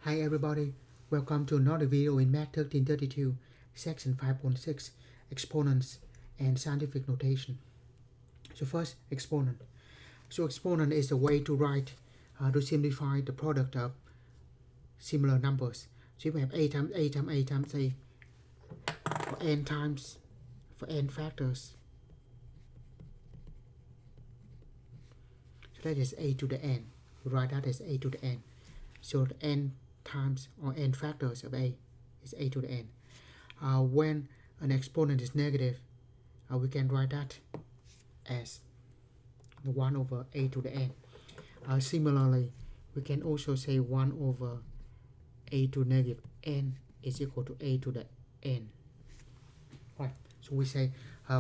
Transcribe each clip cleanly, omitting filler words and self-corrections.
Hi everybody, welcome to another video in Math 1332, section 5.6, exponents and scientific notation. So first, exponent. So exponent is a way to write, to simplify the product of similar numbers. So we have a times a times a times a for n factors. So that is a to the n. We write that as a to the n. So the n times or n factors of a is a to the n. When an exponent is negative, we can write that as the 1 over a to the n. Similarly, we can also say 1 over a to negative n is equal to a to the n. Right. So we say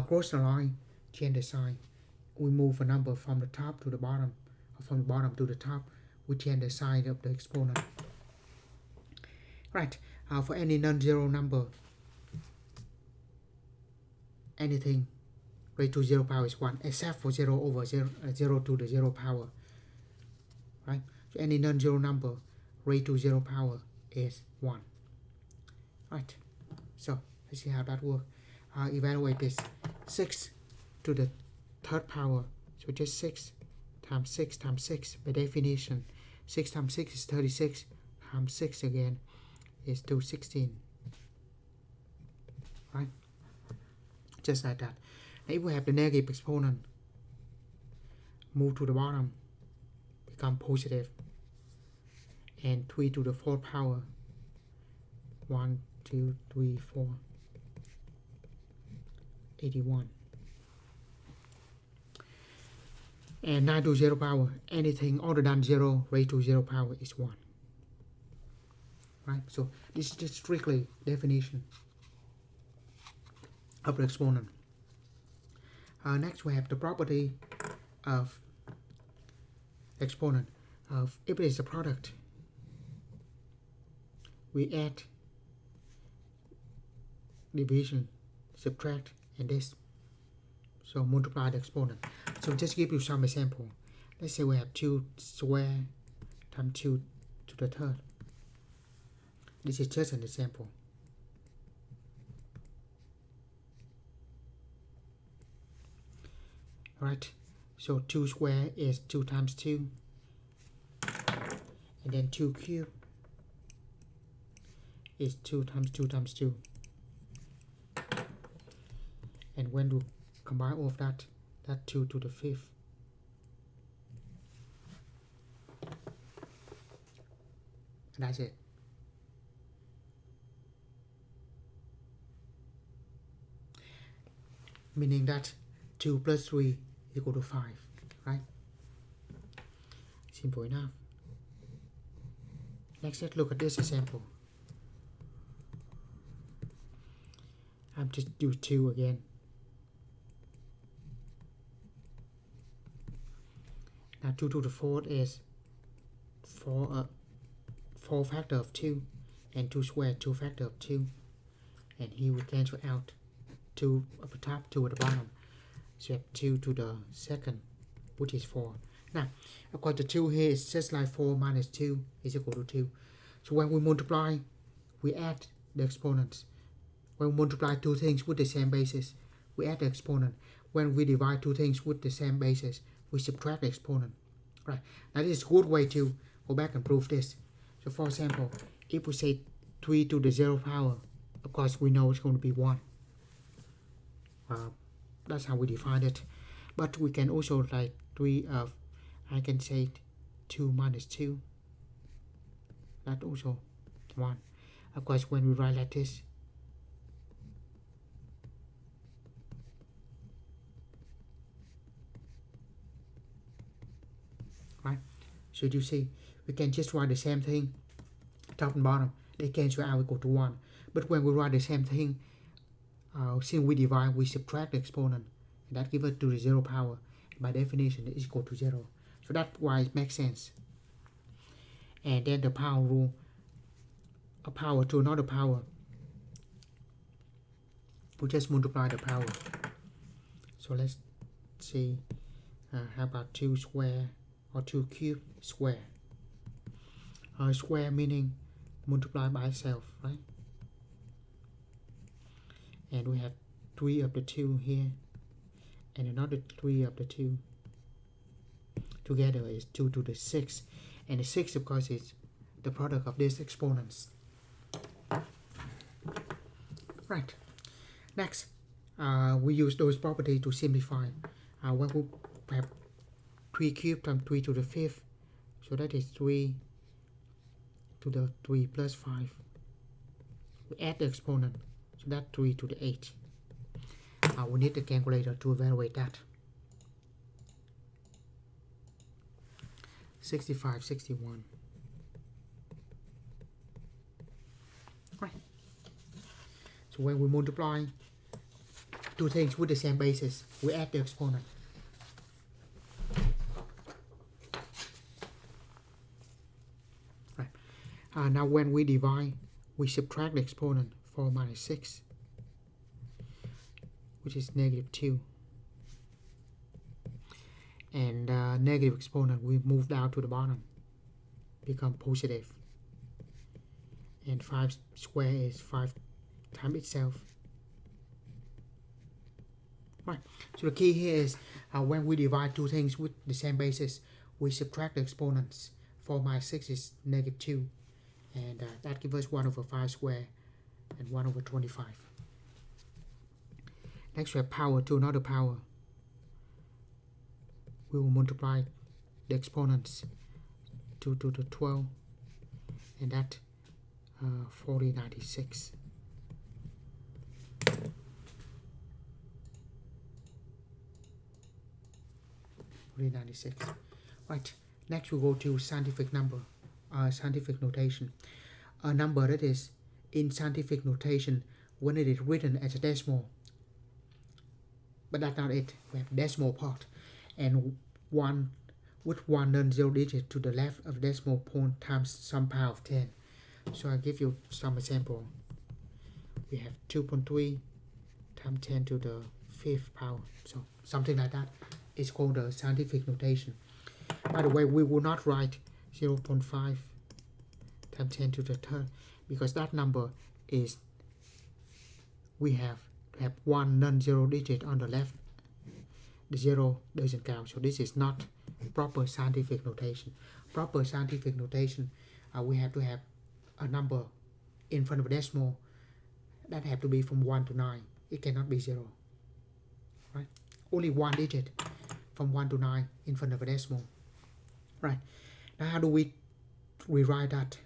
cross the line, change the sign. We move a number from the top to the bottom, or from the bottom to the top. We change the sign of the exponent. Right. For any non-zero number, anything raised to 0 power is 1, except for 0 over 0, 0 to the 0 power. Right? So any non-zero number raised to 0 power is 1. Right. So let's see how that works. Evaluate this. 6 to the third power. So just 6 times 6 times 6. By definition, 6 times 6 is 36. Times 6 again is 216. Right? Just like that. Now if we have the negative exponent, move to the bottom, become positive, and 3 to the fourth power, 1, 2, 3, 4, 81. And 9 to 0 power, anything other than 0 raised to 0 power is 1. Right? So this is just strictly definition of the exponent. Next we have the property of exponent. If it is a product, we add, division, subtract, and this. So multiply the exponent. So just give you some example. Let's say we have 2 square times 2 to the third. This is just an example. Right, so 2 square is 2 times 2, and then 2 cube is 2 times 2 times 2. And when you combine all of that, that's 2 to the fifth. And that's it. Meaning that 2 plus 3 equal to 5, right? Simple enough. Next, let's look at this example. I'm just do 2 again. Now 2 to the fourth is 4 factor of 2, and 2 squared 2 factor of 2, and here we cancel out 2 at the top, 2 at the bottom. So you have 2 to the second, which is 4. Now, of course, the 2 here is just like 4 minus 2 is equal to 2. So when we multiply, we add the exponents. When we multiply two things with the same basis, we add the exponent. When we divide two things with the same basis, we subtract the exponent. Right. Now this is a good way to go back and prove this. So for example, if we say 3 to the 0 power, of course we know it's going to be 1. That's how we define it. But we can also write 3 of, I can say 2 minus 2. That's also 1. Of course, when we write like this, right? So you see, we can just write the same thing, top and bottom. They cancel out equal to 1. But when we write the same thing, since we divide, we subtract the exponent. And that gives us to the 0 power. By definition, it is equal to 0. So that's why it makes sense. And then the power rule, a power to another power, we just multiply the power. So let's see, how about 2 square or 2 cube square. Square meaning multiply by itself, right? And we have 3 of the 2 here, and another 3 of the 2. Together is 2 to the 6, and the 6 of course is the product of these exponents. Right. Next, we use those properties to simplify. When we have 3 cubed times 3 to the 5th, so that is 3 to the 3 plus 5. We add the exponent, so that's 3 to the 8. We need the calculator to evaluate that. 65, 61. Right. So when we multiply two things with the same basis, we add the exponent. Right. Now when we divide, we subtract the exponent. 4 minus 6, which is negative 2. And negative exponent we move down to the bottom, become positive. And 5 square is 5 times itself. Right. So the key here is when we divide two things with the same basis, we subtract the exponents. 4 minus 6 is negative 2. And that gives us 1 over 5 square and 1 over 25. Next we have power to another power. We will multiply the exponents 2 to the 12, and that 4096. Right. Next we go to scientific number, scientific notation. A number that is in scientific notation when it is written as a decimal. But that's not it. We have decimal part, and one with 1 non-zero digit to the left of the decimal point times some power of 10. So I'll give you some example. We have 2.3 times 10 to the 5th power. So something like that is called the scientific notation. By the way, we will not write 0.5 times 10 to the 3rd, because that number is, we have to have 1 non-zero digit on the left. The 0 doesn't count, so this is not proper scientific notation. Proper scientific notation, we have to have a number in front of a decimal that have to be from 1 to 9. It cannot be 0. Right? Only 1 digit from 1 to 9 in front of a decimal. Right. Now how do we rewrite that?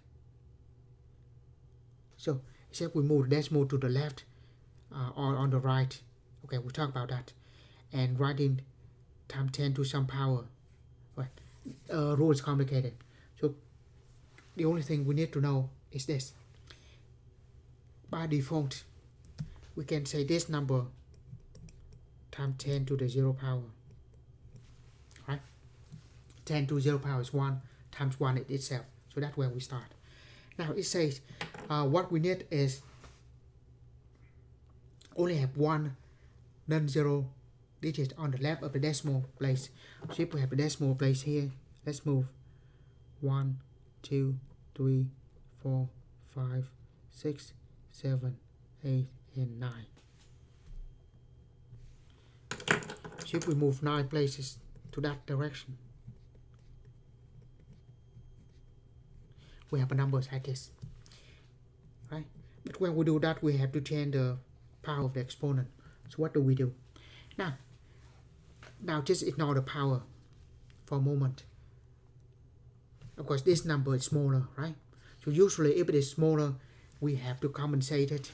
So except we move the decimal to the left or on the right. Okay, we'll talk about that. And writing times 10 to some power. Right. Rule is complicated. So the only thing we need to know is this. By default, we can say this number times 10 to the 0 power. Right? 10 to 0 power is 1 times 1 itself. So that's where we start. Now it says what we need is only have 1 non-zero digit on the left of the decimal place. So if we have the decimal place here, let's move 1, 2, 3, 4, 5, 6, 7, 8, and 9. So if we move 9 places to that direction, we have a number like this. Right? But when we do that, we have to change the power of the exponent. So what do we do? Now just ignore the power for a moment. Of course, this number is smaller, right? So usually if it is smaller, we have to compensate it.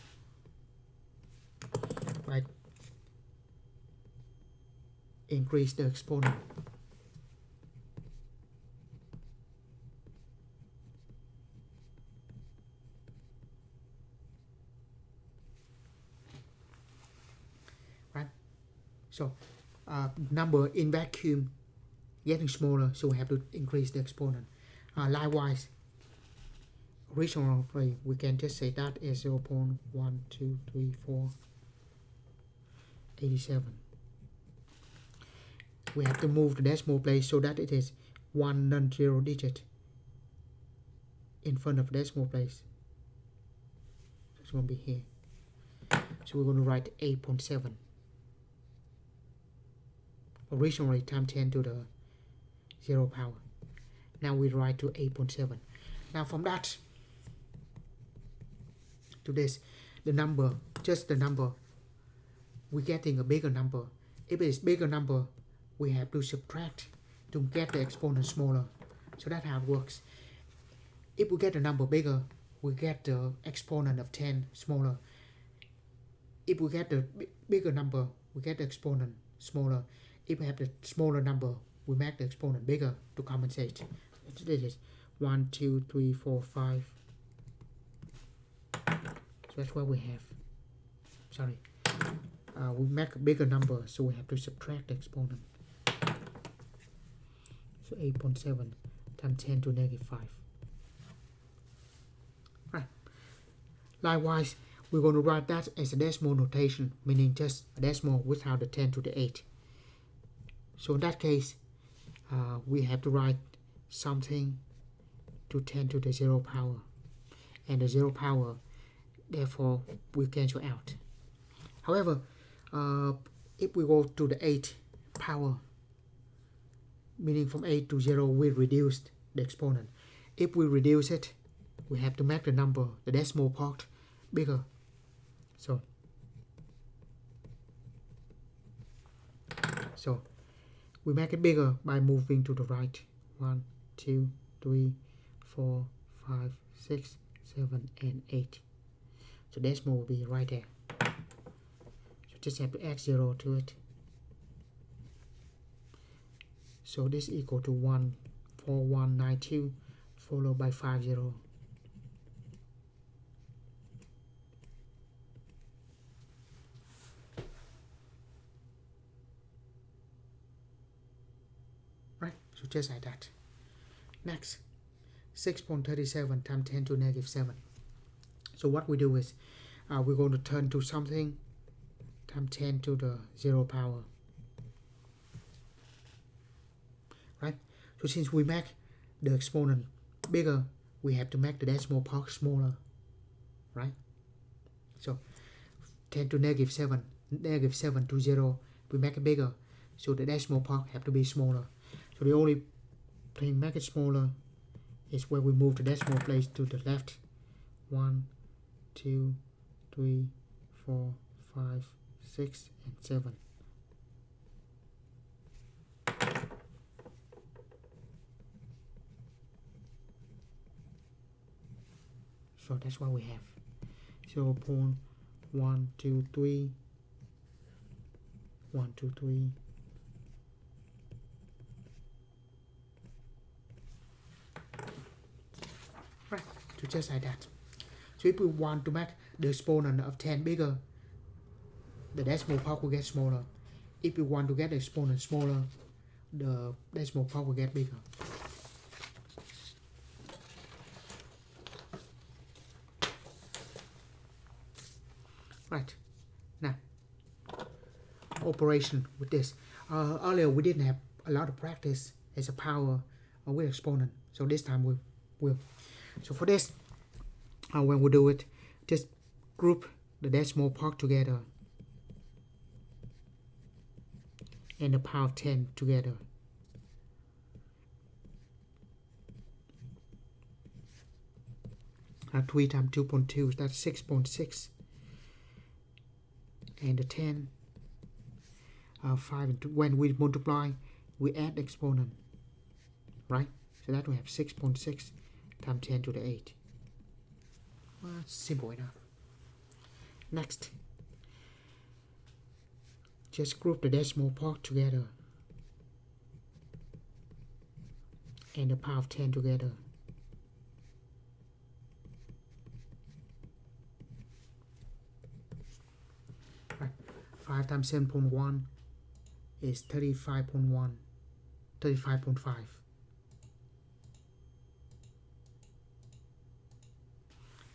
Right? Increase the exponent. Right? So number in vacuum getting smaller, so we have to increase the exponent. Likewise, originally we can just say that is 0.123487. We have to move the decimal place so that it is 1 non-zero digit in front of the decimal place. It's going to be here. So we're going to write 8.7. Originally times 10 to the 0 power. Now we write to 8.7. Now from that to this, the number, just the number, we're getting a bigger number. If it's bigger number, we have to subtract to get the exponent smaller. So that's how it works. If we get a number bigger, we get the exponent of 10 smaller. If we get the bigger number, we get the exponent smaller. If we have the smaller number, we make the exponent bigger to compensate. This is 1, 2, 3, 4, 5. So that's what we have. Sorry. We make a bigger number, so we have to subtract the exponent. So 8.7 times 10 to negative 5. Right. Likewise, we're going to write that as a decimal notation, meaning just a decimal without the 10 to the 8. So in that case, we have to write something to 10 to the 0 power. And the 0 power, therefore, we cancel out. However, if we go to the 8 power, meaning from 8 to 0, we reduced the exponent. If we reduce it, we have to make the number, the decimal part, bigger. So we make it bigger by moving to the right. 1, 2, 3, 4, 5, 6, 7, and 8. So decimal will be right there. So just have to add 0 to it. So this equal to 14192 followed by 50. Right, so just like that. Next, 6.37 times 10 to negative 7. So what we do is, we're going to turn to something times 10 to the 0 power. Right? So since we make the exponent bigger, we have to make the decimal part smaller. Right? So 10 to negative 7, negative 7 to 0, we make it bigger. So the decimal part have to be smaller. So the only thing make it smaller is where we move the decimal place to the left. 1, 2, 3, 4, 5, 6, and 7. So that's what we have. 0.123, 1, 2, 3. Right, so just like that. So if we want to make the exponent of 10 bigger, the decimal part will get smaller. If we want to get the exponent smaller, the decimal part will get bigger. Right, now, operation with this. Earlier we didn't have a lot of practice as a power with exponent, so this time we will. So for this, when we do it, just group the decimal part together and the power of 10 together. Now 3 times 2.2, that's 6.6. And the 10, 5, when we multiply, we add the exponent, right? So that we have 6.6 times 10 to the 8. Well, that's simple enough. Next, just group the decimal part together and the power of 10 together. Right. 5 times 7.1 is 35.1, 35.5.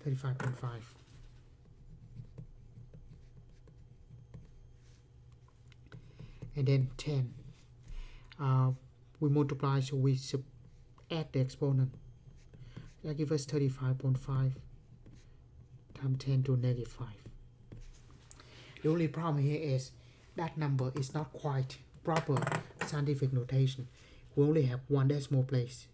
35.5. And then 10. We multiply, so we add the exponent. That gives us 35.5 times 10 to negative 5. The only problem here is that number is not quite proper scientific notation. We only have one decimal place.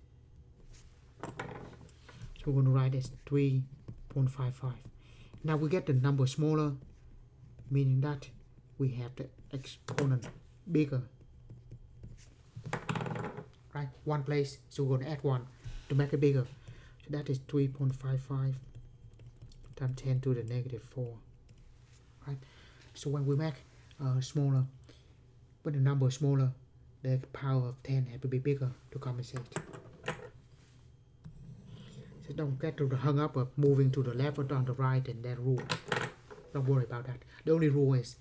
So we're going to write as 3.55. Now we get the number smaller, meaning that we have the exponent bigger. Right, one place, so we're going to add 1 to make it bigger. So that is 3.55 times 10 to the negative 4. Right, so when we make smaller, when the number is smaller, the power of 10 has to be bigger to compensate. So don't get hung up of moving to the left or on the right and that rule. Don't worry about that. The only rule is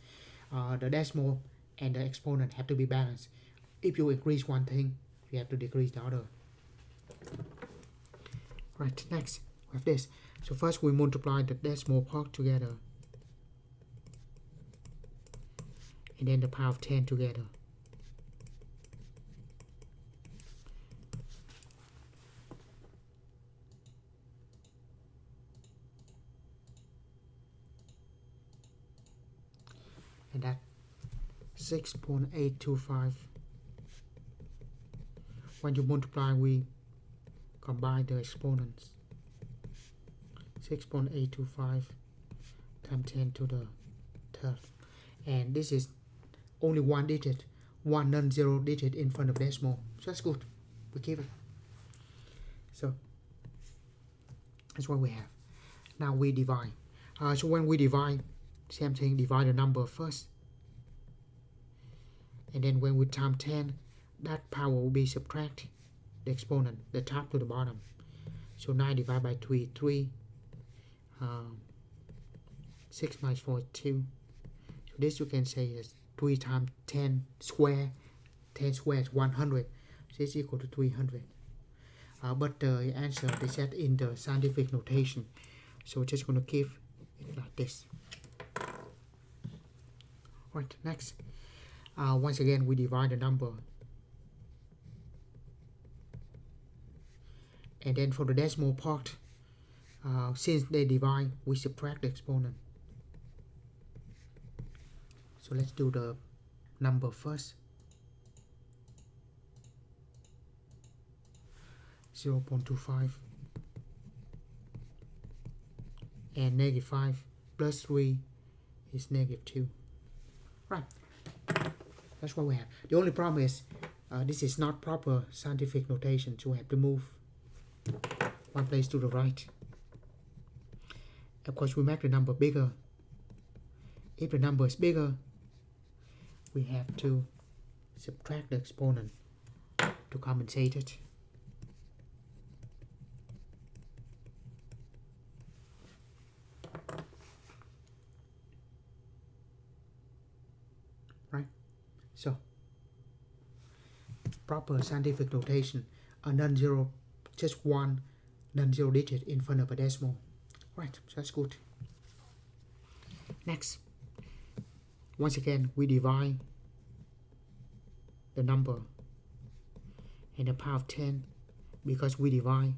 the decimal and the exponent have to be balanced. If you increase one thing, you have to decrease the other. Right, next we have this. So first we multiply the decimal part together, and then the power of 10 together. And that 6.825. When you multiply, we combine the exponents. 6.825 times 10 to the third. And this is only one digit, one non-zero digit in front of decimal. So that's good. We keep it. So that's what we have. Now we divide. So when we divide, same thing, divide the number first. And then when we times 10, that power will be subtract the exponent, the top to the bottom. So 9 divided by 3, 3. 6 minus 4 is 2. So this you can say is 3 times 10 square. 10 square is 100. So it's equal to 300. But the answer is set in the scientific notation. So we're just going to keep it like this. Right, next. Once again, we divide the number. And then for the decimal part, since they divide, we subtract the exponent. So let's do the number first. 0.25 and negative 5 plus 3 is negative 2. Right, that's what we have. The only problem is this is not proper scientific notation, so we have to move one place to the right. Of course, we make the number bigger. If the number is bigger, we have to subtract the exponent to compensate it. Right? So, proper scientific notation, a non-zero, just one non-zero digit in front of a decimal. Right, so that's good. Next, once again, we divide the number and the power of 10. Because we divide,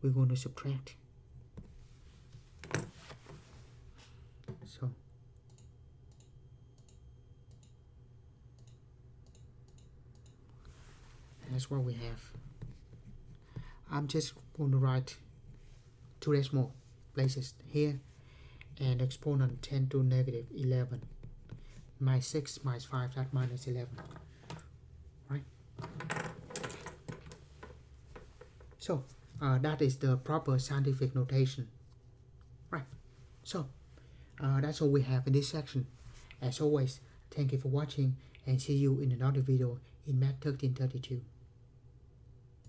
we're going to subtract. So, that's what we have. I'm just going to write 2 decimal places here, and exponent 10 to negative 11 minus 6 minus 5, that minus 11. Right? So that is the proper scientific notation. Right? So that's all we have in this section. As always, thank you for watching, and see you in another video in Math 1332.